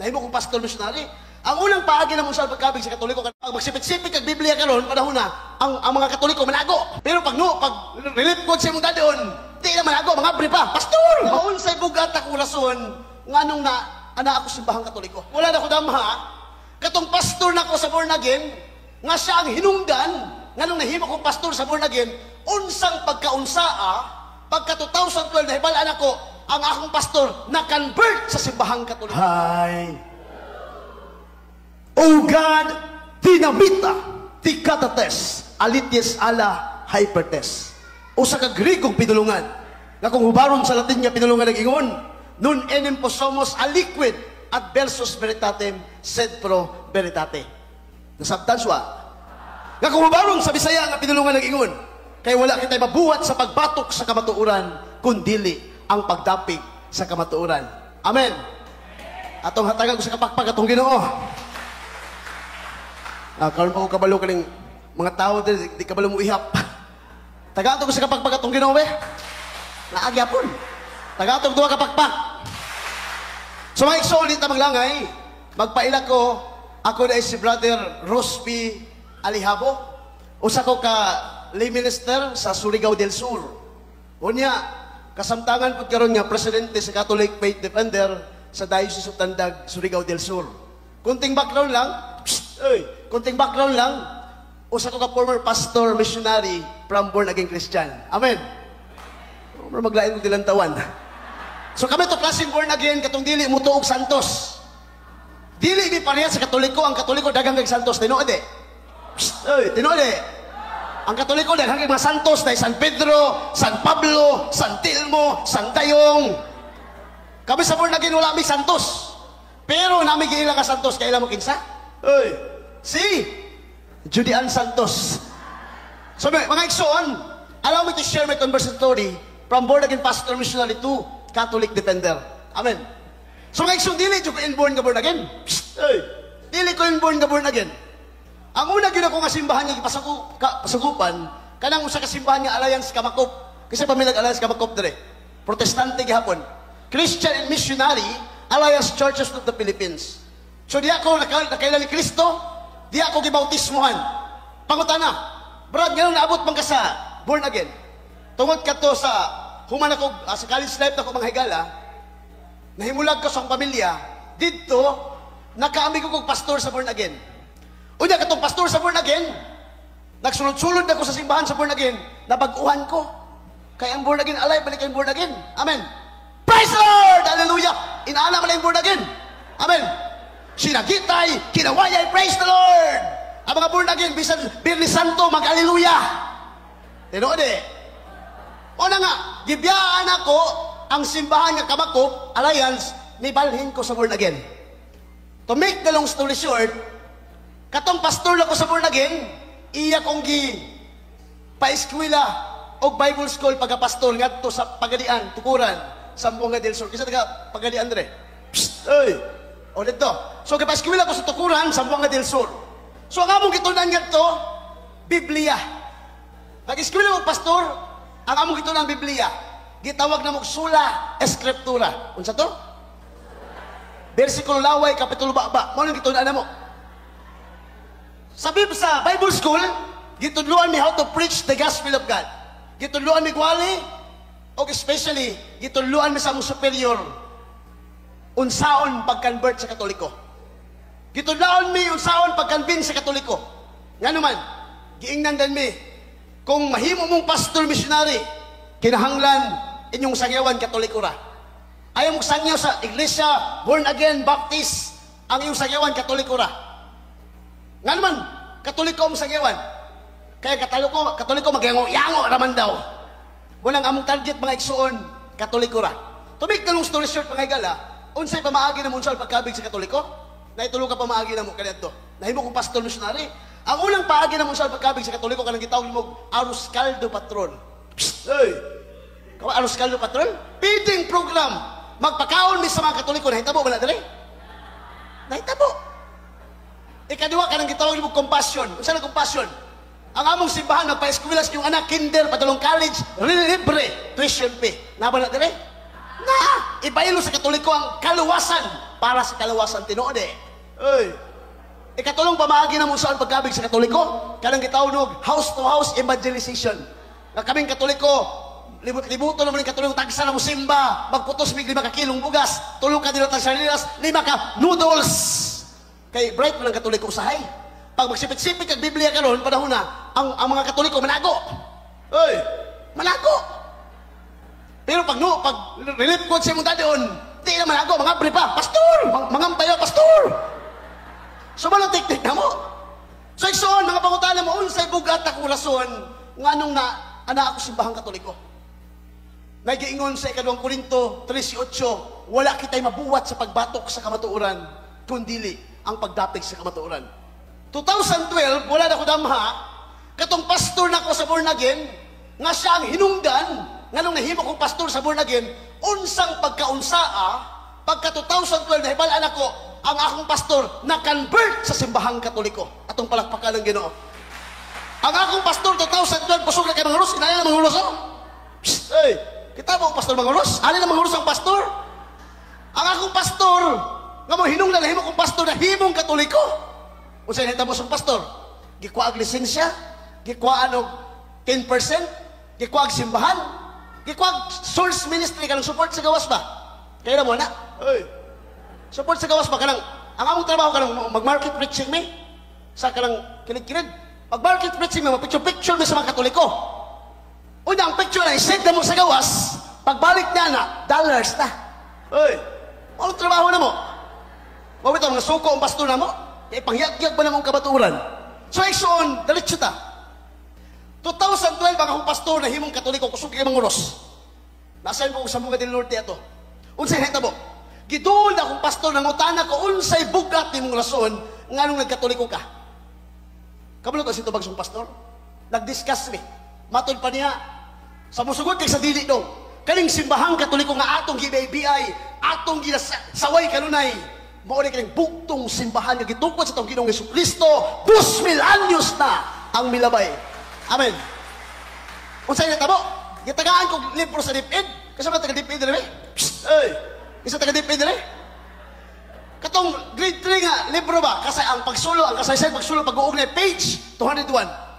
nahimo kong pastor missionary. Ang unang paagi na mong sa pagkabig sa Katoliko, pag magsipit-sipit kag Biblia karon, panahon na, ang mga Katoliko manago. Pero pag relief code sa imong dadon, di na manago, mga abre pa. Pastor! Maun sa bugat ako rason, nganong na, ana ako simbahang Katoliko. Wala na ko damha, katong pastor na ko sa born again, nga siya ang hinungdan, nganong nahimo kong pastor sa born again, unsang pagkaunsaa, pagka 2012 na hibalaan ako, ang akong pastor na convert sa simbahang Katoliko. Hi! O God, tinamita, tikatates, alities ala hypertes. O sa kagrigong pinulungan, na kung hubaron sa Latin nga pinulungan ng ingon, nun enim posomos aliquid adversus veritatem sed pro veritate. Nasabtan siya. Na kung hubaron sa Bisaya nga pinulungan ng ingon, kaya wala kita'y mabuhat sa pagbatok sa kamatuuran, kundili ang pagdapig sa kamatuuran. Amen. Atong hatagan ko sa kapakpag atong Ginoo. Karon pa ko kabalo kaning mga tao di kabalo mo ihap. Tagatog ko sa kapakpag atong Ginoo be. Naagyapon. Tagatog duha kapakpag. So mga igsoon ta maglangay, magpaila ko ako na si Brother Rosby Alihabo. Usa ko ka lay minister sa Surigao del Sur. Unya kasamtangan pud karon nga presidente sa Catholic Faith Defender sa Diocese of Tandag, Surigao del Sur. Kunting background lang. Kunting background lang, usa ko ka former pastor, missionary from born again Christian. Amen. Maglain mo dilang tawan. So kami to klaseng born again, katong dili mo tuog santos. Dili mi pareha sa Katoliko, ang Katoliko daghang kay santos, tinuod eh. Tinuod eh. Ang Katoliko daghang kay mga santos, dahil San Pedro, San Pablo, San Telmo, San Tayong. Kami sa born again wala mi santos. Pero nami giila ka santos, kailan mo kinsa? Si Judian Santos. So mga igsoon, allow me to share my conversion story from born again pastor missionary to Catholic defender. Amen. So mga igsoon, dili ko inborn ka born again. Dili ko inborn ka born again. Ang una gyud ako nga simbahan nga pasugupan, kanang usa ka simbahan nga Alliance Kamakop. Kasi pamilag Alliance Kamakop dire. Protestante gihapon. Christian and Missionary Alliance Churches of the Philippines. So di ako nakailan ni Kristo, di ako gibautismohan. Pangutana, brad, ngayon naabot man ka sa born again. Tungod ka to sa human ako, sa college life na ko mga higala, nahimulag ko sa pamilya, dito, nakaami ko kong pastor sa born again. Unya katong pastor sa born again, nagsulod-sulod na ko sa simbahan sa born again, nabaguhan ko. Kaya ang born again alive, balik ang born again. Amen. Praise the Lord! Hallelujah! Inaala mo na yung born again. Amen. Sinagitay, kinawayay, praise the Lord! Ang mga born again, bisan Birni Santo, mag-Alleluia! Tinood eh. O na nga, gibiyaan ako ang simbahan nga Kamakop, Alliance, nibalhin ko sa born again. To make the long story short, katong pastor lang ko sa born again, iya kong pa-eskwela o Bible school pagka-pastor nga to sa Pagadian, Tukuran, Sambuanga del Sur. Kisa taga Pagadian dre. Psst! Oy! O dito. So kapag-eskwela ko sa Tukuran, Sambuanga del Sur. So ang among gitunan nga to, Biblia. Pag-eskwela mo, pastor, ang among gitunan Biblia. Gitawag na mo Sola Escritura. Unsa to? Versikulo laway, kapitulo baba. Mo nang gitunan na mo. Sa Bible school, gitudluan mi how to preach the gospel of God. Gitudluan mi gwali, o especially, gitudluan mi sa among superior, unsaon pag-convert sa Katoliko. Gitudlaon mi unsaon pag-convince sa Katoliko. Nga naman, giingnan mi, kung mahimo mong pastor missionary, kinahanglan inyong sangyawan Katoliko ra. Ayaw mong sangyaw sa iglesia, born again, baptist, ang iyong sangyawan Katoliko ra. Nga naman, Katoliko mong sangyawan. Kaya Katoliko magyango raman daw. Walang among target mga igsoon, Katoliko ra. To make the long story short, mga igala, unsay pamaagi na mo unsay pagkabig sa Katoliko? Naitulog ka pamaagi na mo kanadto. Nahimo kong pastor missionary. Ang unang paagi na mo unsay pagkabig sa Katoliko kanang gitawag mo Arus Caldo Patron. Hey. Kawa Arus Caldo Patron? Feeding program. Magpakaon mi sa mga Katoliko, nahitabo ba na dali? Nahitabo. Ikaduha kanang gitawag mo compassion. Unsa na compassion? Ang among simbahan nagpa-eskwela sa yung anak kinder padulong college, libre tuition fee. Naba na dire? Na, ibaylo sa Katoliko ang kaluwasan para sa kalawasan tinuod eh. Oy. Ikatulong pamaagi na mo saan pagkabig sa Katoliko, kanang gitawag house-to-house evangelization. Nga kaming Katoliko, libut-libuto naman yung Katoliko, tagsa na mo simba, magputos mig 5 kilong bugas, tulong ka dito tag sarilas, 5 noodles. Kay bright mo ng Katoliko usahay. Pag magsipit-sipit kag Biblia karon panahon na, ang mga Katoliko manago. Oy, manago. Pero pag relief code sa mong doon, di na manago, mga pre pa, pastor, mangampayo, pastor. So malang teknik na mo. So iksoon, mga pangutana mo, unsay bugat akong rason, nga nung ana ako simbahang Katoliko. Nagiingon sa 2 Korinto 13:8, wala kita'y mabuwat sa pagbatok sa kamatuoran, kundili ang pagdapig sa kamatuoran. 2012, wala na ko damha, katong pastor na ko sa born again, nga siya ang hinungdan, nga nung nahimo kong pastor sa born again, unsang pagkaunsaa, pagka 2012, nahibalaan ako, ang akong pastor na-convert sa simbahang Katoliko. Atong palakpakan ng Ginoo. Ang akong pastor 2012, pusog na kay Mangulos, inaya na Mangulos, oh. Psst, hey, kita mo pastor Mangulos? Alin na Mangulos ang pastor? Ang akong pastor, nga mo hinungdan, nahimo kong pastor na himong Katoliko. Unsay nahitabo sa pastor? Gikuha ang lisensya, gikuha og 10%, gikuha ang simbahan, gikuha ang source ministry kanang support sa gawas ba? Kaya na mo na. Oy. Support sa gawas ba kanang ang among trabaho kanang mag-market preaching mi sa kanang kinig-kinig. Mag-market preaching mi, picture mi sa mga Katoliko. Una ang picture ay send na mo sa gawas, pagbalik niya na dollars na. Oy. Ano trabaho na mo? Mawit ang suko ang pastor na mo. Ipangyag-yag ba namang kabaturan? So, iksoon, dalitso ta. 2012, ang akong pastor na himong Katoliko, kusog kay Mangulos. Nasaan ko sa mga del Norte ato. Unsay hitabo? Giduol na akong pastor ng utana ko, unsay bugat ni mong rason, nga nung nagkatoliko ka. Kabalo to si bagsong pastor? Nag-discuss mi. Matod pa niya, sa musugod kay sa dili dong, kaning simbahang Katoliko nga atong gibay-biyay, atong ginasaway kanunay, mauli kaning buktong simbahan nga gitukod sa tong Ginoong Jesucristo, 2,000 anyos na ang milabay. Amen. Unsay natabo? Gitagaan kog libro sa DepEd, kasi ba taga-DepEd rin? Hey! Isa taga-DepEd rin? Katong grade 3 nga, libro ba? Kasi ang pagsulo, ang kasaysayan pagsulo, pag-uugnay, page 201.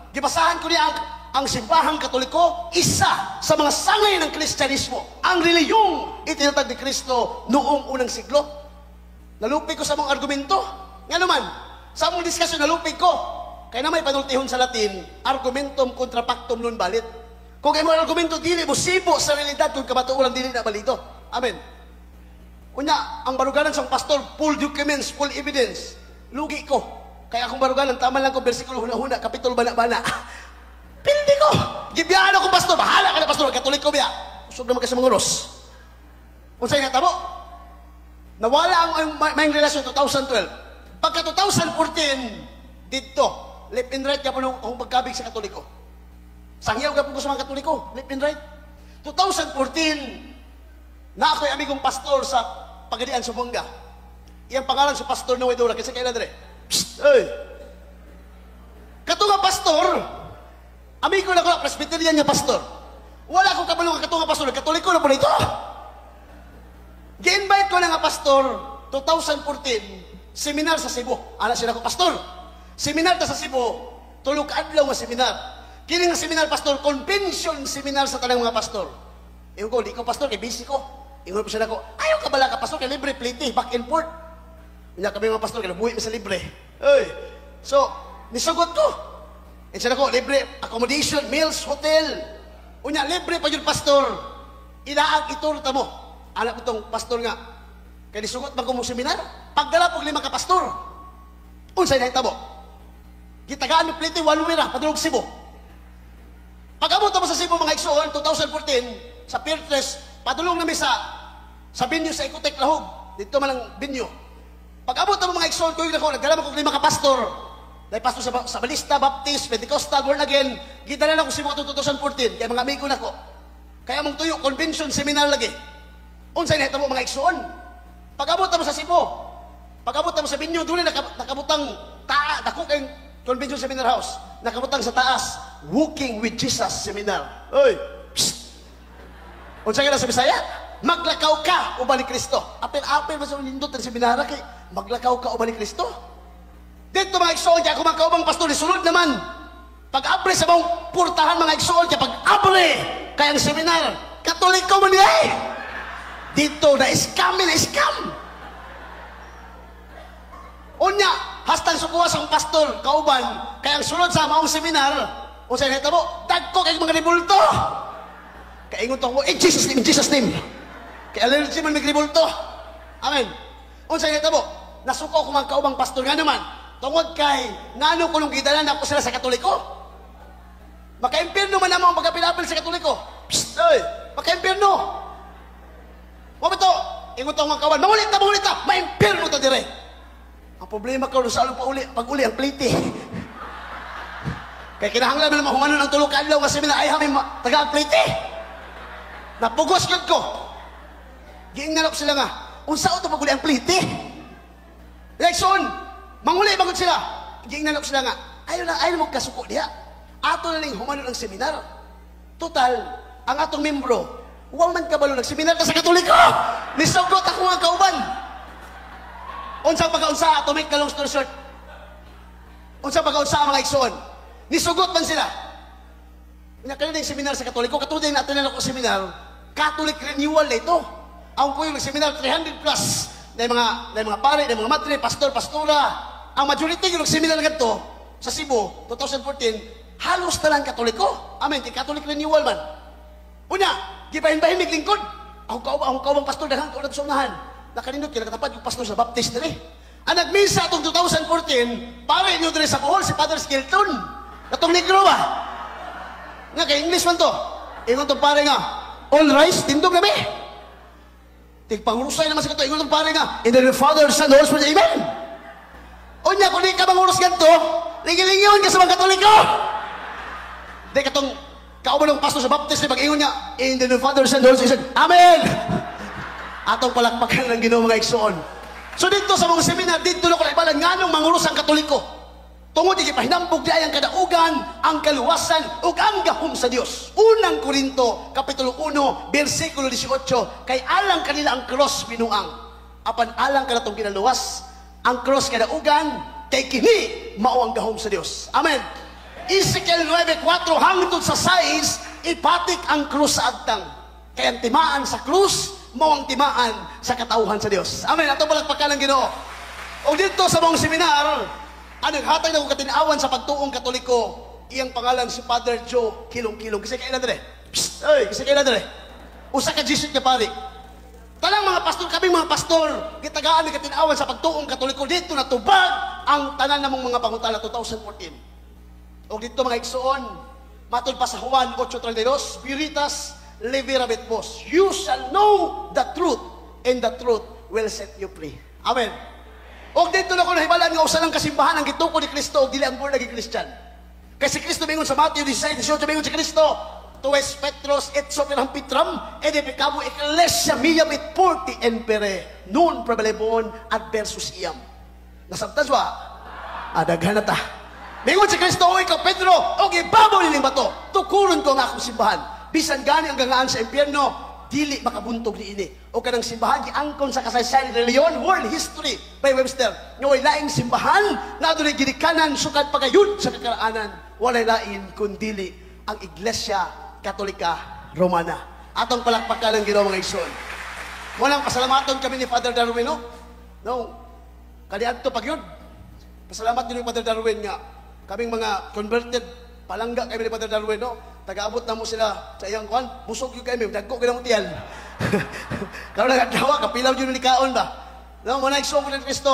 Gibasahan ko niya ang simbahang Katoliko, isa sa mga sangay ng Kristyanismo, ang reliyong itinatag ni Kristo noong unang siglo. Nalupig ko sa mga argumento. Nga naman, sa among diskusyon, nalupig ko. Kaya na may panultihon sa Latin, argumentum contra pactum non balit. Kung ay mga argumento, dili mo sibo sa realidad kung kabatuuran dili na balito. Amen. Kunya, ang baruganan sa pastor, full documents, full evidence. Lugi ko. Kaya akong baruganan, tama lang ko, versikulo huna-huna, kapitulo bana-bana. Pildi ko. Gibiyaan ako, pastor. Bahala ka na, pastor. Katoliko biya. Usog naman kasi mga uros. Kung sa'yo natabo, nawala ang may relasyon 2012. Pagka 2014, dito, left and right ka po akong pagkabig sa Katoliko. Sangyaw ka po sa mga Katoliko, left and right. 2014, na ako'y amigong pastor sa Pagadian, Sumanga. Iyang pangalan sa pastor na Wedora, kasi kailan rin. Psst! Hey! Katunga pastor, amigo na ko na, Presbyterian niya pastor. Wala akong kabalong katunga pastor, Katoliko na po nito. Gi-invite ko na nga pastor, 2014, seminar sa Cebu. Anak sila ko, pastor. Seminar ta sa Cebu, tulog adlaw nga seminar. Kini nga seminar, pastor, convention seminar sa tanang mga pastor. Iyon ko, di ko pastor, kay busy ko. Ingon po siya na ko, ayaw ka bala ka, pastor, kay libre, pliti, back and forth. Kanya kami mga pastor, kaya nabuhi sa libre. Hey. So, nisugot ko. And siya na ko, libre, accommodation, meals, hotel. Unya, libre pa yun, pastor. Ilaag iturta mo. Anak ko itong pastor nga. Kaya nisugot ba ko mong seminar? Pagdala po 5 ka pastor. Unsay na hitabo. Gitagaan ni pliti, 1 wira, padulog Cebu. Pag-abot mo sa Cebu, mga igsoon, 2014, sa Pier 3, padulong namin sa binyo sa Ikotek Lahog. Dito man ang binyo. Pag-abot mo mga igsoon, kuyo na ko, nagdala mo kong 5 ka pastor. Dahil pastor sa Balista, Baptist, Pentecostal, born again. Gidala na ko Cebu 2014, kaya mga amigo na ko. Kaya mong tuyo, convention, seminar lagi. Unsay na mo mga igsoon. Pag-abot mo sa Cebu, pag-abot mo sa binyo, doon nakabutang dako kayong convention seminar house. Nakabutang sa taas, Walking with Jesus seminar. Oy! Psst! Unsay ka na sa Bisaya? maglakaw ka uban ni Kristo. Apil-apil ba sa lindot ng seminara kay maglakaw ka uban ni Kristo? Dito mga igsoon, kaya kung mga kaubang pastor, isunod naman. Pag-abre sa mong purtahan mga igsoon, kaya pag-abre kayang seminar, Katoliko man niya eh. Dito, na-scam. Unya, hastang sukuha sa pastor, kauban, kayang sunod sa maong seminar, o sa inita mo, dagko kayong mga ribulto. Kaingon to mo, in Jesus name. Kaya allergy man may ribulto. Amen. O sa inita mo, nasuko ko mga kaubang pastor nga naman, tungod kay, ngano ko nung gidalan ako sila sa Katoliko? Maka-impirno man naman ang pagkapilapil sa Katoliko. Psst, oy, maka-impirno. Wala to, ingon to mga kawan, mangulit na, ma-impirno to dire. Ang problema ko sa along pag-uli ang plite. Kaya kinahanglan mo naman humanon ang tulog kadlaw kasi ay hamin taga ang plite. Napugos yun ko. Giingalap sila nga, unsa o to pag-uli ang plite? Eleksyon, manguli bagod sila. Giingalap sila nga, ayaw mo kasuko diya. Ato na lang humanon ang seminar. Total, ang atong membro, huwag man kabalo nag-seminar ka sa Katoliko. Nisugot ako mga kauban. Unsang pagkaunsa, to make the long story short. Unsang pagkaunsa mga igsoon. Nisugot man sila. Nakala yung seminar sa Katoliko. Katulad yung natin na ako seminar, Catholic renewal na ito. Ang ko yung seminar, 300 plus. Na mga pare, na mga matre, pastor, pastora. Ang majority yung seminar na ganito, sa Cebu, 2014, halos na lang Katoliko. Amen, Catholic renewal man. Una, gibahin-bahin may lingkod. Ang kaubang pastor, daghang kaulat sa unahan. Nakanindot kaya nakatapat yung pastor sa Baptist nila. Ang nagmisa itong 2014, pare nyo din sa Bohol, si Father Skilton. Natong negro ba? Nga, kay English man to. Ingon itong pare nga, all rice, tindog na may. Tigpangurusay naman sa ito. Ingon itong pare nga, in the name of the Father, Son, the Holy Spirit, Amen. O niya, kung di ka mangurus ganito, lingil-lingyon ka sa mga Katoliko. Di katong kauban ng pastor sa Baptist, pag-ingon niya, in the name of the Father, Son, the Holy Spirit, Amen. Atong palakpakan ng Ginoo mga igsoon. So dito sa mga seminar, dito na ko na ibalan nga nung mangurus ang Katoliko. Tungod di pahinambog di ay ang kadaugan, ang kaluwasan, ug ang gahom sa Dios. Unang Korinto, Kapitulo 1, versikulo 18, kay alang kanila ang cross binuang. Apan alang ka na itong kinaluwas, ang cross kadaugan, kay kini, mao ang gahom sa Dios. Amen. Ezekiel 9:4, hangtod sa 6, ipatik ang krus sa agtang. Kay ang timaan sa krus, mao ang timaan sa katauhan sa Dios. Amen. Ato palakpakan ng Ginoo. O dito sa mong seminar, ang naghatag na kong katinawan sa pagtuong Katoliko, iyang pangalan si Father Joe Kilong-Kilong. Kasi kailan dire? Psst! Oy, kasi kailan dire? Usa ka Jesus ka pari. Talang mga pastor, kaming mga pastor, gitagaan ni katinawan sa pagtuong Katoliko, dito natubag ang tanan namong mga pangutana 2014. O dito mga igsoon, matod pa sa Juan 8:32, Spiritas Liberabit vos. You shall know the truth, and the truth will set you free. Amen. O dito na ko nahibalan nga usa lang kasimbahan ang gituko ni Kristo o dili ang born again Christian. Kasi Kristo mingon sa Matthew 16:18 mingon si Kristo, "Tues Petros et soperam Petram, edificabo ecclesia mia mit porti empere, non probablebon adversus iam." Nasabtan ba? Adaghan na ta. Mingon si Kristo, "O ikaw Pedro, og ibabaw nining bato, tukuron ko nga akong simbahan. Bisan gani ang gangaan sa impyerno, dili makabuntog ni ini." O kanang simbahan giangkon sa kasaysayan reliyon, world history by Webster. Nga way laing simbahan na dunay ginikanan sukad pagayud sa kakaraanan, walay lain kundili ang Iglesia Katolika Romana. Atong palakpakan ng Ginoo mga igsoon. Walang pasalamaton kami ni Father Darwin, no? Kaniadto pagyud. Pasalamat din ni Father Darwin nga kaming mga converted palangga kami ni Father Darwin, no? Taga-abot na mo sila sa iyang kuhan, busog yung kami, dagko ka ng tiyan. Kalau nagadawa, kapilaw yun ni kaon ba? No, muna igsoon ko ng Kristo,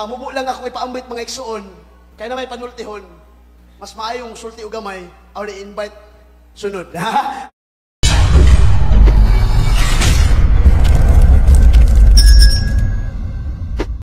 mubo lang ako ipaambit mga igsoon, kaya na may panultihon, mas maayong sulti o gamay, o invite sunod.